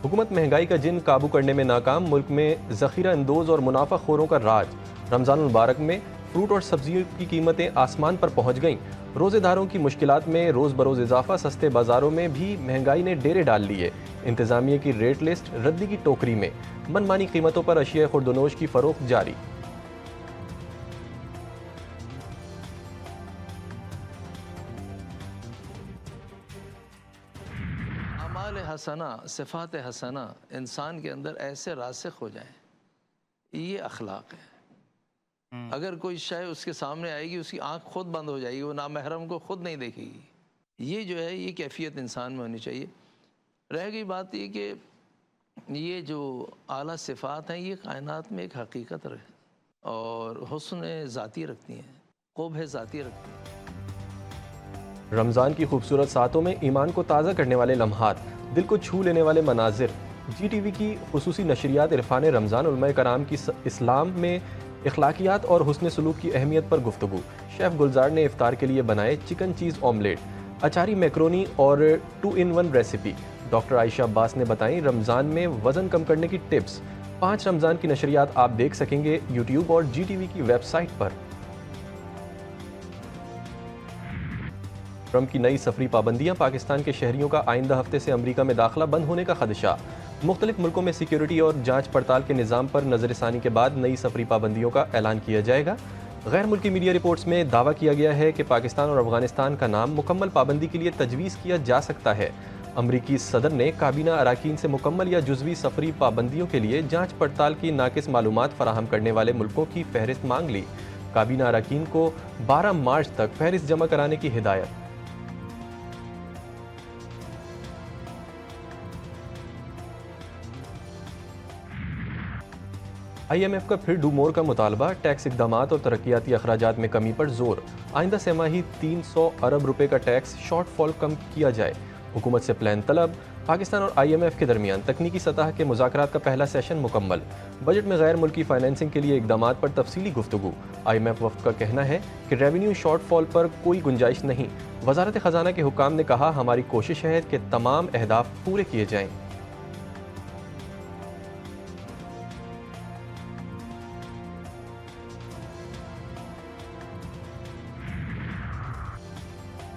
हुकूमत महंगाई का जिन काबू करने में नाकाम, मुल्क में ज़ख़ीरा अंदोज़ और मुनाफा खोरों का राज। रमज़ान मुबारक में फ्रूट और सब्जियों की कीमतें आसमान पर पहुँच गईं। रोज़ेदारों की मुश्किलात में रोज़ बरोज़ इजाफा, सस्ते बाज़ारों में भी महंगाई ने डेरे डाल लिए। इंतज़ामिया की रेट लिस्ट रद्दी की टोकरी में, मनमानी कीमतों पर अशिया खुर्दनोश की फ़रोख्त जारी। अमाल हसना, सिफ़ात हसना इंसान के अंदर ऐसे रासिख हो जाएं, ये अखलाक है। अगर कोई शय उसके सामने आएगी, उसकी आंख खुद बंद हो जाएगी, वो नामहरम को खुद नहीं देखेगी। ये जो है, ये कैफियत इंसान में होनी चाहिए। रह गई बात ये कि ये जो आला सिफ़ात हैं, ये कायनात में एक हकीकत है और हुस्न ज़ाती रखती हैं, क़ुब्ह ज़ाती रखती हैं। रमज़ान की खूबसूरत सातों में ईमान को ताज़ा करने वाले लम्हात, दिल को छू लेने वाले मनाजिर। GTV की खुसूसी नशरियात इरफान रमज़ान, उलमाए कराम की इस्लाम में इखलाकियात और हुस्न सलूक की अहमियत पर गुफ्तगू। शेफ़ गुलजार ने इफ्तार के लिए बनाए चिकन चीज़ ऑमलेट, अचारी मैक्रोनी और 2-in-1 recipe. Doctor Ayesha Abbas ने बताई रमज़ान में वज़न कम करने की टिप्स। 5 रमज़ान की नशरियात आप देख सकेंगे YouTube और GTV की वेबसाइट पर। ट्रंप की नई सफरी पाबंदियां, पाकिस्तान के शहरियों का आइंदा हफ्ते से अमरीका में दाखिला बंद होने का खदशा। मुख्तलिफ मुल्कों में सिक्योरिटी और जांच पड़ताल के निज़ाम पर नज़रसानी के बाद नई सफरी पाबंदियों का ऐलान किया जाएगा। गैर मुल्की मीडिया रिपोर्ट्स में दावा किया गया है कि पाकिस्तान और अफगानिस्तान का नाम मुकम्मल पाबंदी के लिए तजवीज़ किया जा सकता है। अमरीकी सदर ने काबीना अराकीन से मुकम्मल या जुज़वी सफरी पाबंदियों के लिए जांच पड़ताल की नाकिस मालूमात फराहम करने वाले मुल्कों की फहरिस्त मांग ली। काबीना अराकीन को 12 मार्च तक फहरिस्त जमा कराने की हिदायत। IMF का फिर डू मोर का मुतालबा, टैक्स इक़दामात और तरक्याती अखराजात में कमी पर जोर। आइंदा सेमाही 300 अरब रुपए का टैक्स शॉर्टफॉल कम किया जाए। हुकूमत से प्लान तलब। पाकिस्तान और IMF के दरमियान तकनीकी सतह के मुज़ाकरात का पहला सेशन मुकम्मल। बजट में गैर मुल्की फाइनेंसिंग के लिए इक़दामात पर तफसीली गुफ्तगू। IMF वफ़द का कहना है कि रेवेन्यू शॉर्टफॉल पर कोई गुंजाइश नहीं। वज़ारत ख़जाना के हुकाम ने कहा, हमारी कोशिश है कि तमाम अहदाफ पूरे किए जाएँ।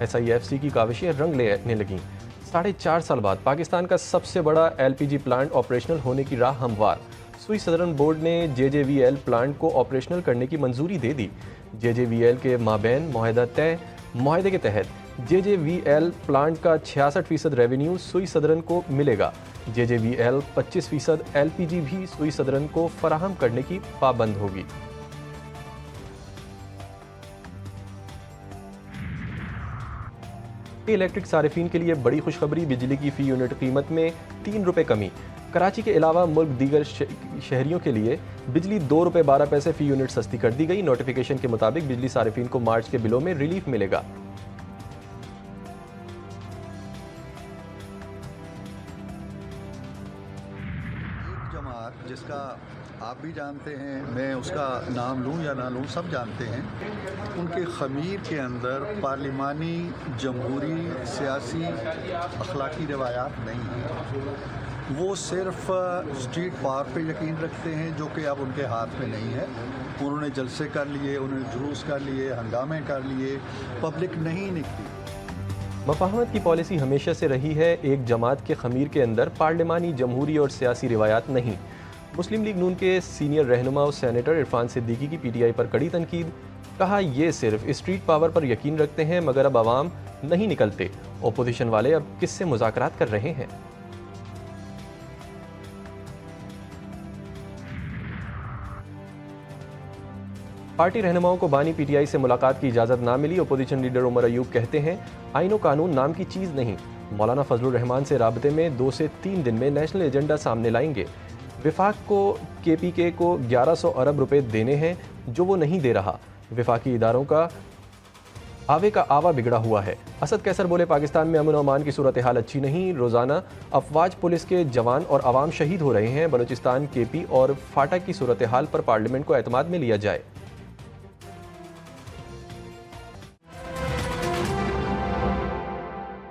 SIFC की काविशें रंग लेने लगीं। 4.5 साल बाद पाकिस्तान का सबसे बड़ा LPG प्लांट ऑपरेशनल होने की राह हमवार। सुई सदरन बोर्ड ने JJVL प्लांट को ऑपरेशनल करने की मंजूरी दे दी। JJVL के माबैन मुआहदा तय। मुआहदे के तहत JJVL प्लांट का 66% रेवेन्यू सुई सदरन को मिलेगा। JJVL 25% LPG भी सुई सदरन को फराहम करने की पाबंद होगी। इलेक्ट्रिक सारिफीन के लिए बड़ी खुशखबरी, बिजली की फ़ी यूनिट कीमत में 3 रुपये कमी। कराची के अलावा मुल्क दीगर शहरियों के लिए बिजली 2 रुपये 12 पैसे फ़ी यूनिट सस्ती कर दी गई। नोटिफिकेशन के मुताबिक बिजली सारिफीन को मार्च के बिलों में रिलीफ मिलेगा। एक जमात जिसका आप भी जानते हैं, मैं उसका नाम लूँ या ना लूँ, सब जानते हैं, उनके ख़मीर के अंदर पार्लिमानी, जमहूरी, सियासी, अखलाकी रवायात नहीं हैं। वो सिर्फ स्ट्रीट पावर पे यकीन रखते हैं, जो कि अब उनके हाथ में नहीं है। उन्होंने जलसे कर लिए, उन्होंने जुलूस कर लिए, हंगामे कर लिए, पब्लिक नहीं निकली। मफाहमत की पॉलिसी हमेशा से रही है, एक जमात के ख़मीर के अंदर पार्लिमानी, जमहूरी और सियासी रिवायात नहीं। मुस्लिम लीग नून के सीनियर रहनुमा और सेनेटर इरफान सिद्दीकी की PTI पर कड़ी तनकीद। कहा, ये सिर्फ स्ट्रीट पावर पर यकीन रखते हैं, मगर अब आवाम नहीं निकलते। ओपोजिशन वाले अब किससे मुज़ाकरात कर रहे हैं? पार्टी रहनुमाओं को बानी PTI से मुलाकात की इजाज़त ना मिली। ओपोजिशन लीडर उमर अयूब कहते हैं, आईन व कानून नाम की चीज़ नहीं। मौलाना फजलुर रहमान से राबते में 2 से 3 दिन में नेशनल एजेंडा सामने लाएंगे। विफाक को KPK को 1100 अरब रुपए देने हैं, जो वो नहीं दे रहा। विफाकी इदारों का आवे का आवा बिगड़ा हुआ है। असद कैसर बोले, पाकिस्तान में अमन अमान की सूरत हाल अच्छी नहीं। रोज़ाना अफवाज पुलिस के जवान और आवाम शहीद हो रहे हैं। बलूचिस्तान, KP और फाटा की सूरत हाल पर पार्लियामेंट को एतमाद में लिया जाए।